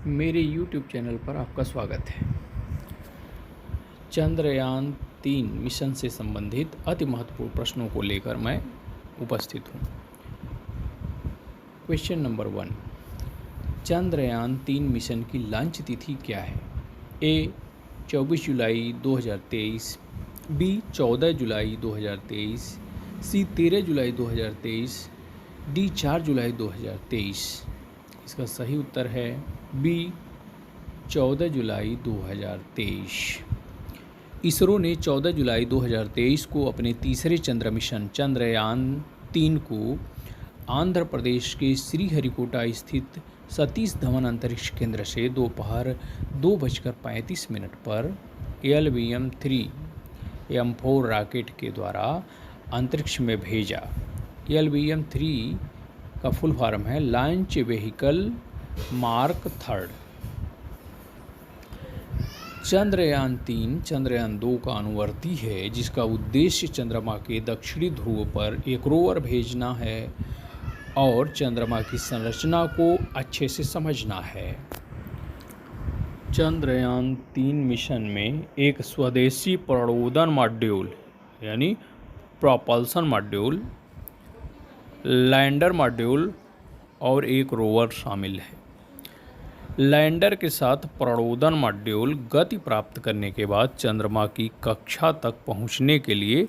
मेरे YouTube channel पर आपका स्वागत है। चंद्रयान 3 मिशन से संबंधित अति महत्वपूर्ण प्रश्नों को लेकर मैं उपस्थित हूँ। क्वेश्चन नंबर 1, चंद्रयान 3 मिशन की लॉन्च तिथि क्या है? ए 24 जुलाई 2023, बी 14 जुलाई 2023, सी 13 जुलाई 2023, डी 4 जुलाई 2023। इसका सही उत्तर है बी 14 जुलाई 2023। इसरो ने 14 जुलाई 2023 को अपने तीसरे चंद्र मिशन चंद्रयान 3 को आंध्र प्रदेश के श्रीहरिकोटा स्थित सतीश धवन अंतरिक्ष केंद्र से दोपहर 2:35 पर LVM-3 M4 रॉकेट के द्वारा अंतरिक्ष में भेजा। LVM-3 का फुल फॉर्म है launch vehicle mark 3। Chandrayaan 3 Chandrayaan 2 का अनुवर्ती है, जिसका उद्देश्य चंद्रमा के दक्षिणी ध्रुव पर एक रोवर भेजना है और चंद्रमा की संरचना को अच्छे से समझना है। चंद्रयान 3 मिशन में एक स्वदेशी प्रणोदन मॉड्यूल यानी प्रोपल्सन मॉड्यूल, लैंडर मॉड्यूल और एक रोवर शामिल है। लैंडर के साथ प्रणोदन मॉड्यूल गति प्राप्त करने के बाद चंद्रमा की कक्षा तक पहुंचने के लिए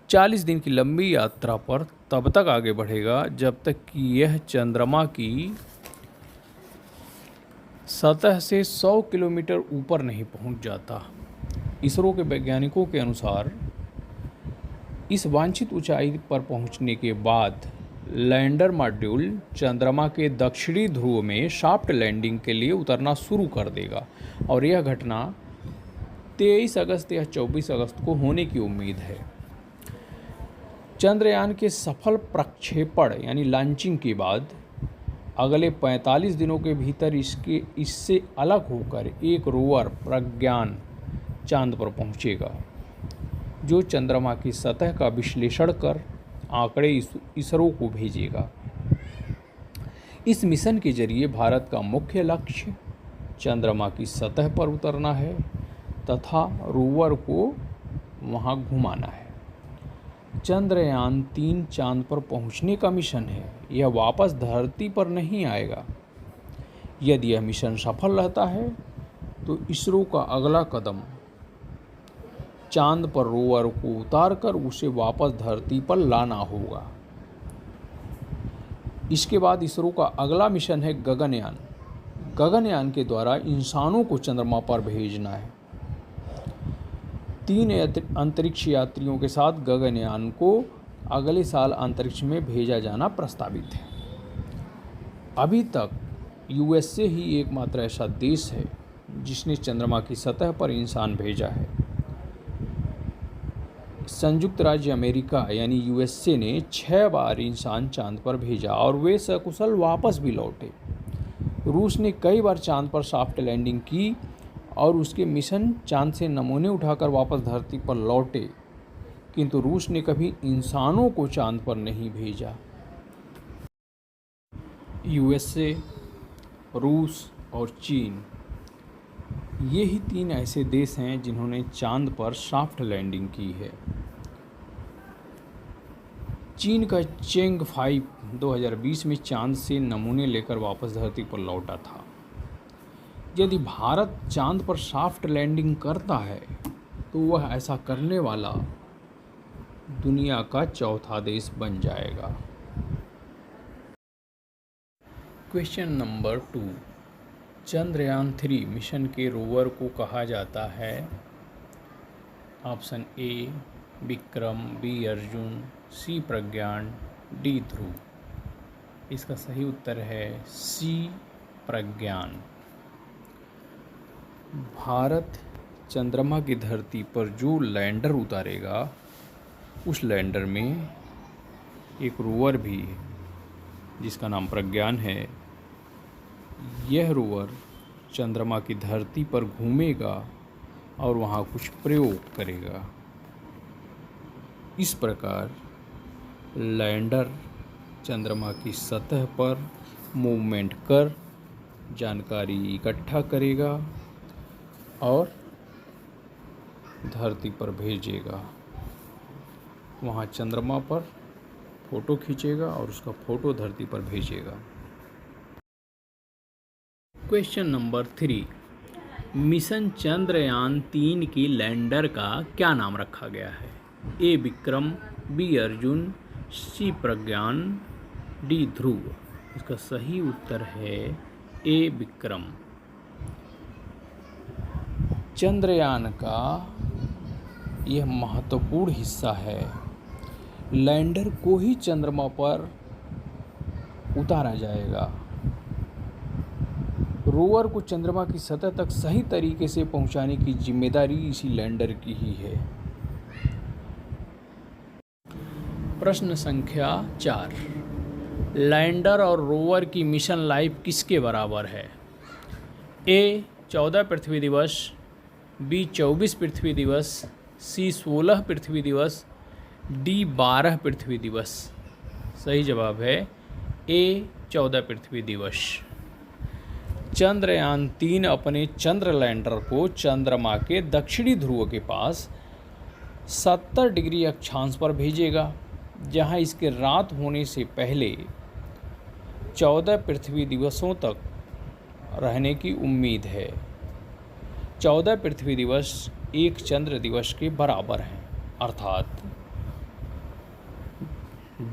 40 दिन की लंबी यात्रा पर तब तक आगे बढ़ेगा जब तक कि यह चंद्रमा की सतह से 100 किलोमीटर ऊपर नहीं पहुंच जाता। इसरो के वैज्ञानिकों के अनुसार इस वांछित ऊंचाई पर पहुंचने के बाद लैंडर मॉड्यूल चंद्रमा के दक्षिणी ध्रुव में सॉफ्ट लैंडिंग के लिए उतरना शुरू कर देगा और यह घटना 23 अगस्त या 24 अगस्त को होने की उम्मीद है। चंद्रयान के सफल प्रक्षेपण यानी लॉन्चिंग के बाद अगले 45 दिनों के भीतर इससे अलग होकर एक रोवर प्रज्ञान चांद पर पहुंचेगा, जो चंद्रमा की सतह का विश्लेषण कर आंकड़े इसरो को भेजेगा। इस मिशन के जरिए भारत का मुख्य लक्ष्य चंद्रमा की सतह पर उतरना है तथा रोवर को वहां घुमाना है। चंद्रयान 3 चांद पर पहुंचने का मिशन है, यह वापस धरती पर नहीं आएगा। यदि यह मिशन सफल रहता है तो इसरो का अगला कदम चांद पर रोवर को उतारकर उसे वापस धरती पर लाना होगा। इसके बाद इसरो का अगला मिशन है गगनयान। गगनयान के द्वारा इंसानों को चंद्रमा पर भेजना है। 3 अंतरिक्ष यात्रियों के साथ गगनयान को अगले साल अंतरिक्ष में भेजा जाना प्रस्तावित है। अभी तक USA ही एकमात्र ऐसा देश है जिसने चंद्रमा की सतह पर इंसान भेजा है। संयुक्त राज्य अमेरिका यानी USA ने 6 बार इंसान चांद पर भेजा और वे सकुशल वापस भी लौटे। रूस ने कई बार चांद पर सॉफ्ट लैंडिंग की और उसके मिशन चांद से नमूने उठाकर वापस धरती पर लौटे, किंतु रूस ने कभी इंसानों को चांद पर नहीं भेजा। USA, रूस और चीन, ये ही 3 ऐसे देश हैं जिन्होंने चांद पर सॉफ्ट लैंडिंग की है। चीन का चेंग 5 2020 में चांद से नमूने लेकर वापस धरती पर लौटा था। यदि भारत चांद पर सॉफ्ट लैंडिंग करता है तो वह ऐसा करने वाला दुनिया का चौथा देश बन जाएगा। क्वेश्चन नंबर 2, चंद्रयान 3 मिशन के रोवर को कहा जाता है? Option A Vikram, B Arjun, C Pragyan, D Dhruv. इसका सही उत्तर है सी प्रज्ञान। भारत चंद्रमा की धरती पर जो लैंडर उतारेगा उस लैंडर में एक रोवर भी है जिसका नाम प्रज्ञान है। यह रोवर चंद्रमा की धरती पर घूमेगा और वहाँ कुछ प्रयोग करेगा। इस प्रकार लैंडर चंद्रमा की सतह पर मूवमेंट कर जानकारी इकट्ठा करेगा और धरती पर भेजेगा। वहाँ चंद्रमा पर फ़ोटो खींचेगा और उसका फ़ोटो धरती पर भेजेगा। क्वेश्चन नंबर 3, मिशन चंद्रयान 3 की लैंडर का क्या नाम रखा गया है? ए Vikram, B Arjun, C Pragyan, D Dhruv. इसका सही उत्तर है ए विक्रम। चंद्रयान का यह महत्वपूर्ण हिस्सा है। लैंडर को ही चंद्रमा पर उतारा जाएगा। रोवर को चंद्रमा की सतह तक सही तरीके से पहुंचाने की जिम्मेदारी इसी लैंडर की ही है। प्रश्न संख्या 4, लैंडर और रोवर की मिशन लाइफ किसके बराबर है? ए 14 पृथ्वी दिवस, बी 24 पृथ्वी दिवस, सी 16 पृथ्वी दिवस, डी 12 पृथ्वी दिवस। सही जवाब है ए 14 पृथ्वी दिवस। चंद्रयान 3 अपने चंद्र लैंडर को चंद्रमा के दक्षिणी ध्रुव के पास 70 डिग्री अक्षांश पर भेजेगा, जहां इसके रात होने से पहले 14 पृथ्वी दिवसों तक रहने की उम्मीद है। 14 पृथ्वी दिवस एक चंद्र दिवस के बराबर हैं, अर्थात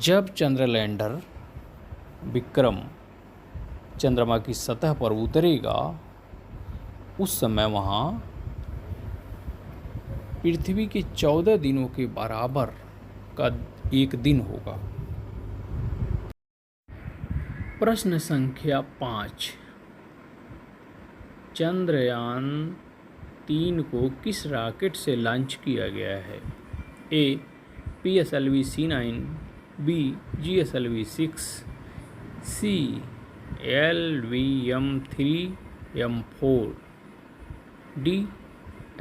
जब चंद्र लैंडर विक्रम चंद्रमा की सतह पर उतरेगा उस समय वहाँ पृथ्वी के 14 दिनों के बराबर का एक दिन होगा। प्रश्न संख्या 5, चंद्रयान 3 को किस रॉकेट से लॉन्च किया गया है? ए PSLV C9, बी GSLV 6, सी LVM-3M4, डी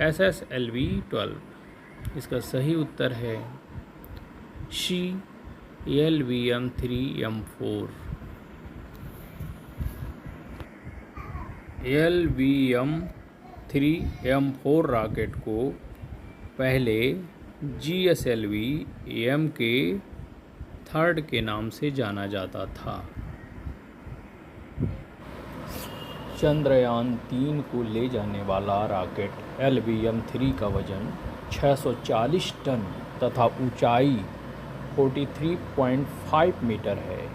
SSLV 12। इसका सही उत्तर है सी LVM-3M4। LVM-3M4 रॉकेट को पहले GSLV MK3 के नाम से जाना जाता था। चंद्रयान 3 को ले जाने वाला रॉकेट LVM-3 का वजन 640 टन तथा ऊंचाई 43.5 मीटर है।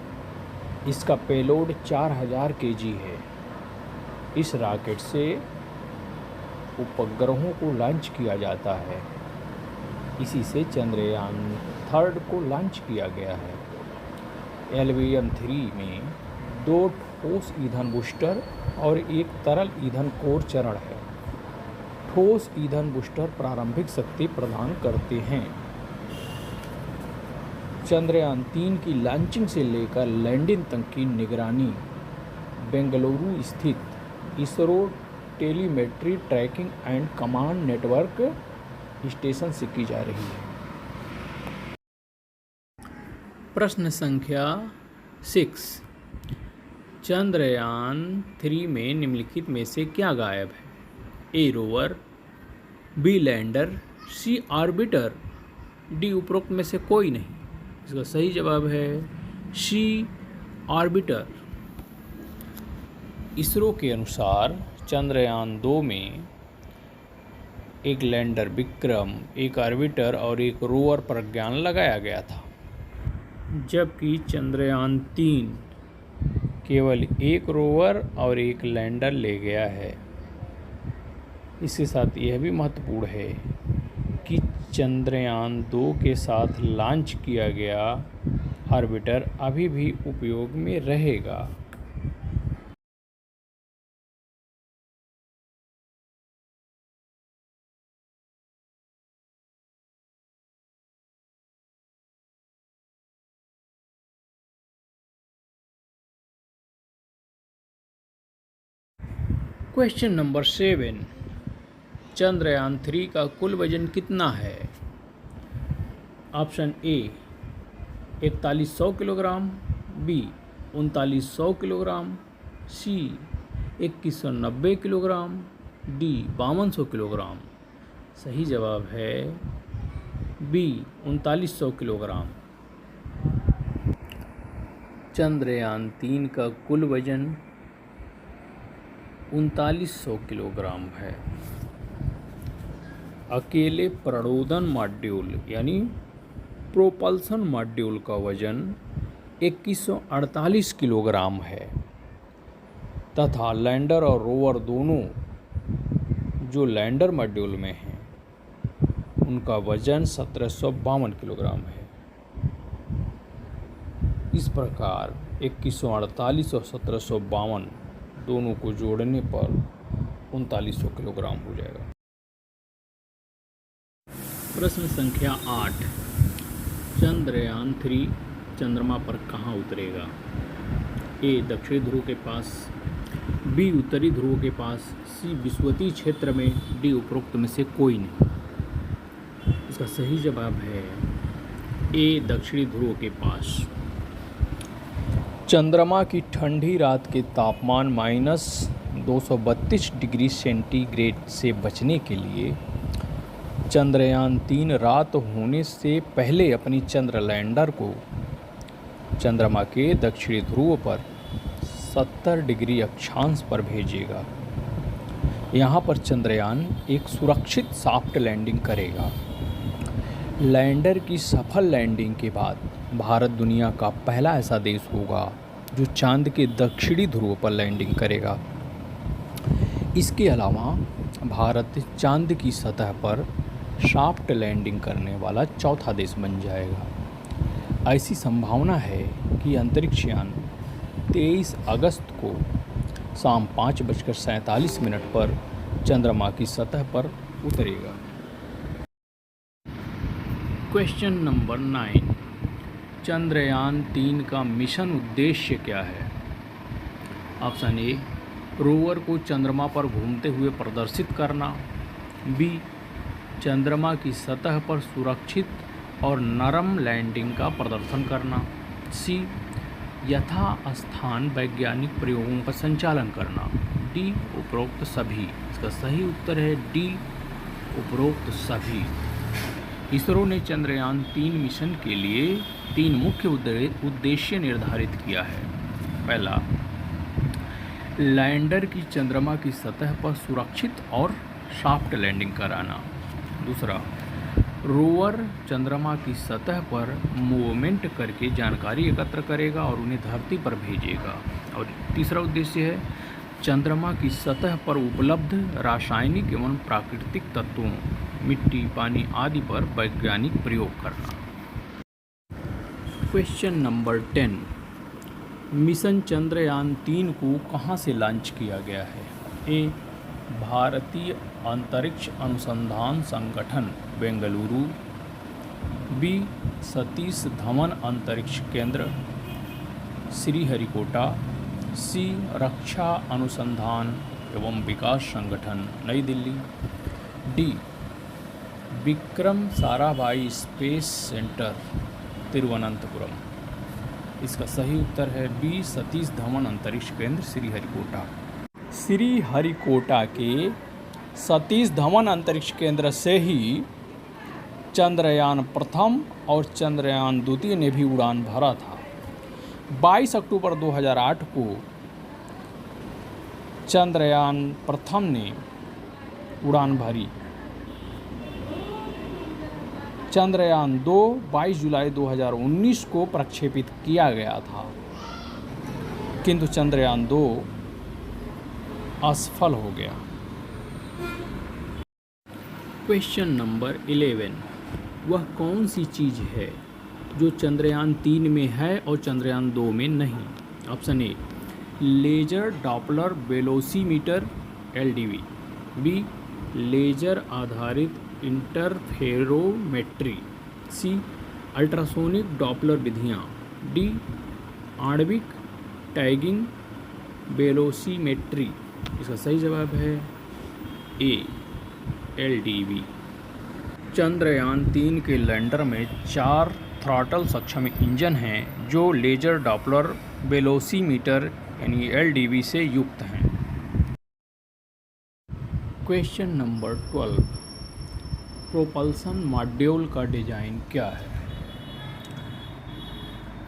इसका पेलोड 4000 kg है। इस रॉकेट से उपग्रहों को लॉन्च किया जाता है। इसी से चंद्रयान 3 को लॉन्च किया गया है। LVM-3 में 2 ठोस ईंधन बूस्टर और एक तरल ईंधन कोर चरण है। ठोस ईंधन बूस्टर प्रारंभिक शक्ति प्रदान करते हैं। चंद्रयान 3 की लॉन्चिंग से लेकर लैंडिंग तक की निगरानी बेंगलुरु स्थित ISRO telemetry tracking and command network station से की जा रही है। प्रश्न संख्या 6, चंद्रयान 3 में निम्नलिखित में से क्या गायब है? ए रोवर, बी लैंडर, सी ऑर्बिटर, डी उपरोक्त में से कोई नहीं। इसका सही जवाब है सी ऑर्बिटर। इसरो के अनुसार चंद्रयान 2 में एक लैंडर विक्रम, एक ऑर्बिटर और एक रोवर प्रज्ञान लगाया गया था, जबकि चंद्रयान 3 केवल एक रोवर और एक लैंडर ले गया है। इसके साथ यह भी महत्वपूर्ण है कि चंद्रयान 2 के साथ लॉन्च किया गया ऑर्बिटर अभी भी उपयोग में रहेगा। क्वेश्चन नंबर 7, चंद्रयान 3 का कुल वजन कितना है? Option A 4100 kilogram, B 3900 kilogram, C 2190 kilogram, D 5200 kilogram. सही जवाब है बी 3900 किलोग्राम। चंद्रयान 3 का कुल वजन 3900 किलोग्राम है। अकेले प्रणोदन मॉड्यूल यानी प्रोपल्सन मॉड्यूल का वजन 2148 किलोग्राम है तथा लैंडर और रोवर दोनों जो लैंडर मॉड्यूल में हैं उनका वजन 1752 किलोग्राम है। इस प्रकार 2148 और 1752 दोनों को जोड़ने पर 3900 किलोग्राम हो जाएगा। प्रश्न संख्या 8, चंद्रयान 3 चंद्रमा पर कहाँ उतरेगा? ए दक्षिणी ध्रुव के पास, बी उत्तरी ध्रुव के पास, सी विषुवतीय क्षेत्र में, डी उपरोक्त में से कोई नहीं। इसका सही जवाब है ए दक्षिणी ध्रुव के पास। चंद्रमा की ठंडी रात के तापमान -232 डिग्री सेंटीग्रेड से बचने के लिए चंद्रयान 3 रात होने से पहले अपनी चंद्र लैंडर को चंद्रमा के दक्षिणी ध्रुव पर 70 डिग्री अक्षांश पर भेजेगा। यहाँ पर चंद्रयान एक सुरक्षित सॉफ्ट लैंडिंग करेगा। लैंडर की सफल लैंडिंग के बाद भारत दुनिया का पहला ऐसा देश होगा जो चांद के दक्षिणी ध्रुव पर लैंडिंग करेगा। इसके अलावा भारत चांद की सतह पर सॉफ्ट लैंडिंग करने वाला चौथा देश बन जाएगा। ऐसी संभावना है कि अंतरिक्ष यान 23 अगस्त को शाम 5:47 पर चंद्रमा की सतह पर उतरेगा। क्वेश्चन नंबर 9, चंद्रयान 3 का मिशन उद्देश्य क्या है? ऑप्शन ए रोवर को चंद्रमा पर घूमते हुए प्रदर्शित करना, बी चंद्रमा की सतह पर सुरक्षित और नरम लैंडिंग का प्रदर्शन करना, सी यथास्थान वैज्ञानिक प्रयोगों का संचालन करना, डी उपरोक्त सभी। इसका सही उत्तर है डी उपरोक्त सभी। इसरो ने चंद्रयान 3 मिशन के लिए 3 मुख्य उद्देश्य निर्धारित किया है। पहला, लैंडर की चंद्रमा की सतह पर सुरक्षित और सॉफ्ट लैंडिंग कराना। दूसरा, रोवर चंद्रमा की सतह पर मूवमेंट करके जानकारी एकत्र करेगा और उन्हें धरती पर भेजेगा। और तीसरा उद्देश्य है चंद्रमा की सतह पर उपलब्ध रासायनिक एवं प्राकृतिक तत्वों, मिट्टी, पानी आदि पर वैज्ञानिक प्रयोग करना। क्वेश्चन नंबर 10, मिशन चंद्रयान 3 को कहाँ से लॉन्च किया गया है? ए भारतीय अंतरिक्ष अनुसंधान संगठन बेंगलुरु, बी सतीश धवन अंतरिक्ष केंद्र श्रीहरिकोटा, सी रक्षा अनुसंधान एवं विकास संगठन नई Delhi, D Vikram Sarabhai space centre Thiruvananthapuram. इसका सही उत्तर है बी सतीश धवन अंतरिक्ष केंद्र श्रीहरिकोटा। श्रीहरिकोटा के सतीश धवन अंतरिक्ष केंद्र से ही चंद्रयान प्रथम और चंद्रयान द्वितीय ने भी उड़ान भरा था। 22 अक्टूबर 2008 को चंद्रयान प्रथम ने उड़ान भरी। चंद्रयान 2 22 जुलाई 2019 को प्रक्षेपित किया गया था, किंतु चंद्रयान 2 असफल हो गया। क्वेश्चन नंबर 11, वह कौन सी चीज़ है जो चंद्रयान 3 में है और चंद्रयान 2 में नहीं? Option A laser Doppler velocimeter LDV, B laser आधारित इंटरफेरोमेट्री, सी अल्ट्रासोनिक डॉपलर विधियाँ, डी आणविक टैगिंग वेलोसीमेट्री। इसका सही जवाब है ए LDV। चंद्रयान 3 के लैंडर में 4 थ्रॉटल सक्षम इंजन हैं जो लेजर डॉपलर वेलोसीमीटर यानी LDV से युक्त हैं। क्वेश्चन नंबर 12, प्रोपल्सन मॉड्यूल का डिजाइन क्या है?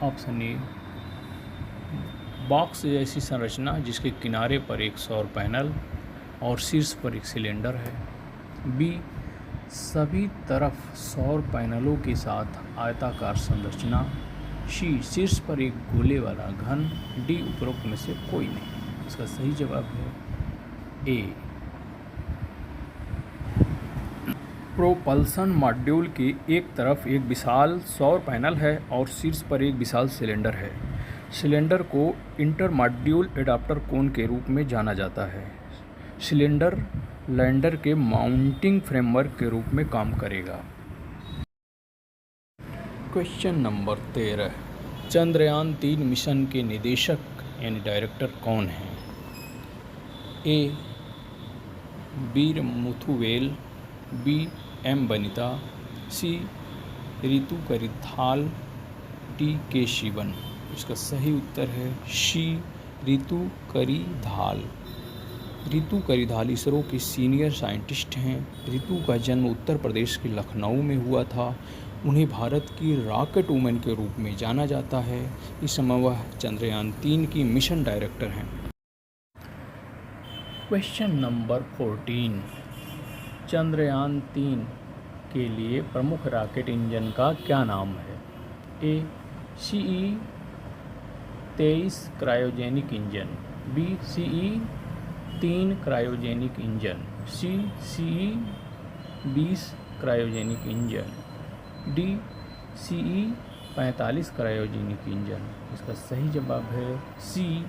ऑप्शन ए, बॉक्स जैसी संरचना जिसके किनारे पर एक सौर पैनल और शीर्ष पर एक सिलेंडर है। बी, सभी तरफ सौर पैनलों के साथ आयताकार संरचना। सी, शीर्ष पर एक गोले वाला घन। डी, उपरोक्त में से कोई नहीं। इसका सही जवाब है ए। प्रोपल्सन मॉड्यूल के एक तरफ एक विशाल सौर पैनल है और शीर्ष पर एक विशाल सिलेंडर है। सिलेंडर को इंटर मॉड्यूल एडाप्टर कोन के रूप में जाना जाता है। सिलेंडर लैंडर के माउंटिंग फ्रेमवर्क के रूप में काम करेगा। क्वेश्चन नंबर 13, चंद्रयान 3 मिशन के निदेशक यानी डायरेक्टर कौन हैं? A, Veer Muthuvel. B, M Vanitha. C, Ritu Karidhal. D, K Sivan. इसका सही उत्तर है सी, रितु करिधाल। रितु करिधाल इसरो की सीनियर साइंटिस्ट हैं। रितु का जन्म उत्तर प्रदेश के लखनऊ में हुआ था। उन्हें भारत की रॉकेट वुमेन के रूप में जाना जाता है। इस समय वह चंद्रयान 3 की मिशन डायरेक्टर हैं। क्वेश्चन नंबर 14, चंद्रयान 3 के लिए प्रमुख रॉकेट इंजन का क्या नाम है? A, CE-23 cryogenic engine. B, CE-3 cryogenic engine. C, CE-20 cryogenic engine. D, CE-45 cryogenic engine. इसका सही जवाब है सी,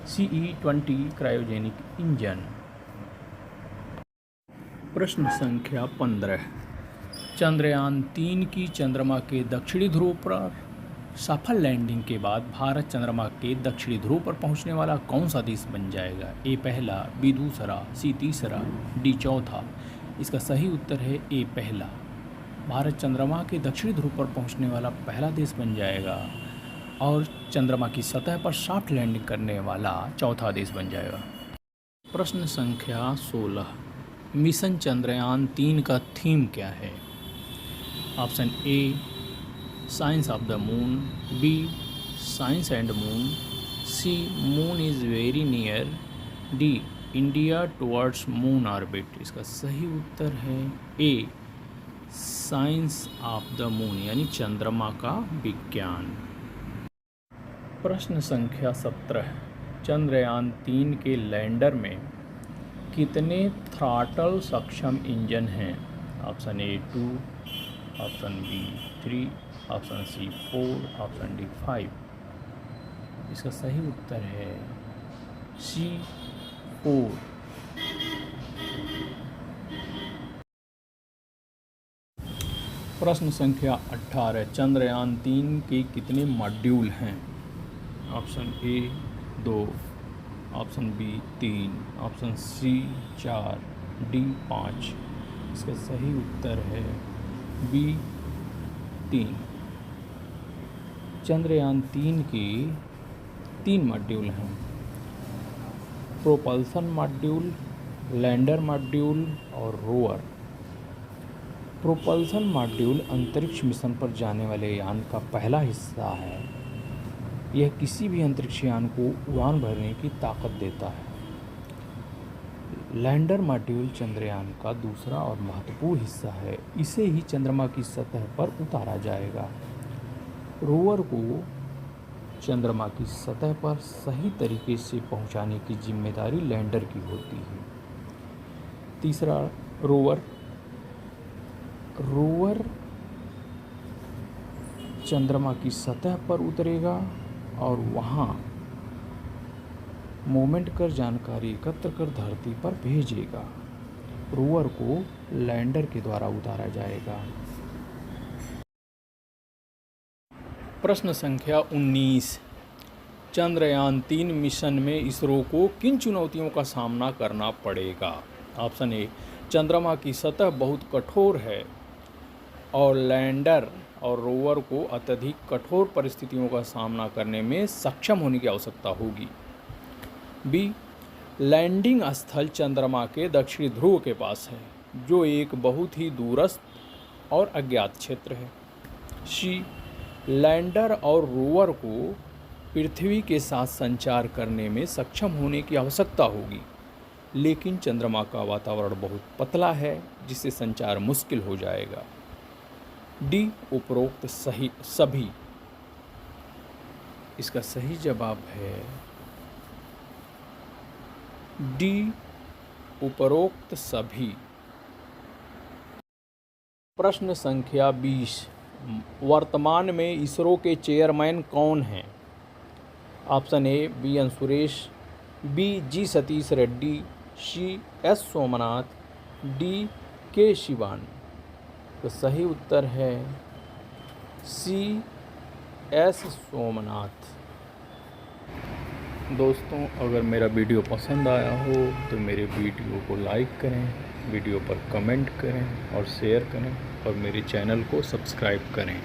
CE-20 क्रायोजेनिक इंजन। प्रश्न संख्या 15, चंद्रयान 3 की चंद्रमा के दक्षिणी ध्रुव पर सफल लैंडिंग के बाद भारत चंद्रमा के दक्षिणी ध्रुव पर पहुंचने वाला कौन सा देश बन जाएगा? ए, पहला। बी, दूसरा। सी, तीसरा। डी, चौथा। इसका सही उत्तर है ए, पहला। भारत चंद्रमा के दक्षिणी ध्रुव पर पहुंचने वाला पहला देश बन जाएगा और चंद्रमा की सतह पर सॉफ्ट लैंडिंग करने वाला चौथा देश बन जाएगा। प्रश्न संख्या 16, मिशन चंद्रयान 3 का थीम क्या है? Option A, science of the moon. B, science and moon. C, moon is very near. D, India towards moon orbit. इसका सही उत्तर है A, science of the moon यानी चंद्रमा का विज्ञान। प्रश्न संख्या 17, चंद्रयान 3 के लैंडर में कितने थ्रॉटल सक्षम इंजन हैं? Option A, 2। Option B, 3। Option C, 4। Option D, 5। इसका सही उत्तर है सी, 4। प्रश्न संख्या 18, चंद्रयान 3 के कितने मॉड्यूल हैं? Option A, 2। Option B, 3। Option C, 4। D, 5। इसका सही उत्तर है बी, 3। चंद्रयान 3 के 3 मॉड्यूल हैं, प्रोपल्सन मॉड्यूल, लैंडर मॉड्यूल और रोवर। प्रोपल्सन मॉड्यूल अंतरिक्ष मिशन पर जाने वाले यान का पहला हिस्सा है। यह किसी भी अंतरिक्ष यान को उड़ान भरने की ताकत देता है। लैंडर मॉड्यूल चंद्रयान का दूसरा और महत्वपूर्ण हिस्सा है। इसे ही चंद्रमा की सतह पर उतारा जाएगा। रोवर को चंद्रमा की सतह पर सही तरीके से पहुंचाने की जिम्मेदारी लैंडर की होती है। तीसरा, रोवर चंद्रमा की सतह पर उतरेगा और वहां मूवमेंट कर जानकारी एकत्र कर धरती पर भेजेगा। रोवर को लैंडर के द्वारा उतारा जाएगा। प्रश्न संख्या 19, चंद्रयान 3 मिशन में इसरो को किन चुनौतियों का सामना करना पड़ेगा? ऑप्शन ए, चंद्रमा की सतह बहुत कठोर है और लैंडर और रोवर को अत्यधिक कठोर परिस्थितियों का सामना करने में सक्षम होने की आवश्यकता होगी। बी, लैंडिंग स्थल चंद्रमा के दक्षिणी ध्रुव के पास है, जो एक बहुत ही दूरस्थ और अज्ञात क्षेत्र है। सी, लैंडर और रोवर को पृथ्वी के साथ संचार करने में सक्षम होने की आवश्यकता होगी, लेकिन चंद्रमा का वातावरण बहुत पतला है, जिससे संचार मुश्किल हो जाएगा। डी, उपरोक्त सही सभी। इसका सही जवाब है डी, उपरोक्त सभी। प्रश्न संख्या 20, वर्तमान में इसरो के चेयरमैन कौन हैं? Option A B N Suresh, B G Satish Reddy, C S Somnath, D K Sivan. तो सही उत्तर है सी एस सोमनाथ। दोस्तों, अगर मेरा वीडियो पसंद आया हो तो मेरे वीडियो को लाइक करें, वीडियो पर कमेंट करें और शेयर करें और मेरे चैनल को सब्सक्राइब करें।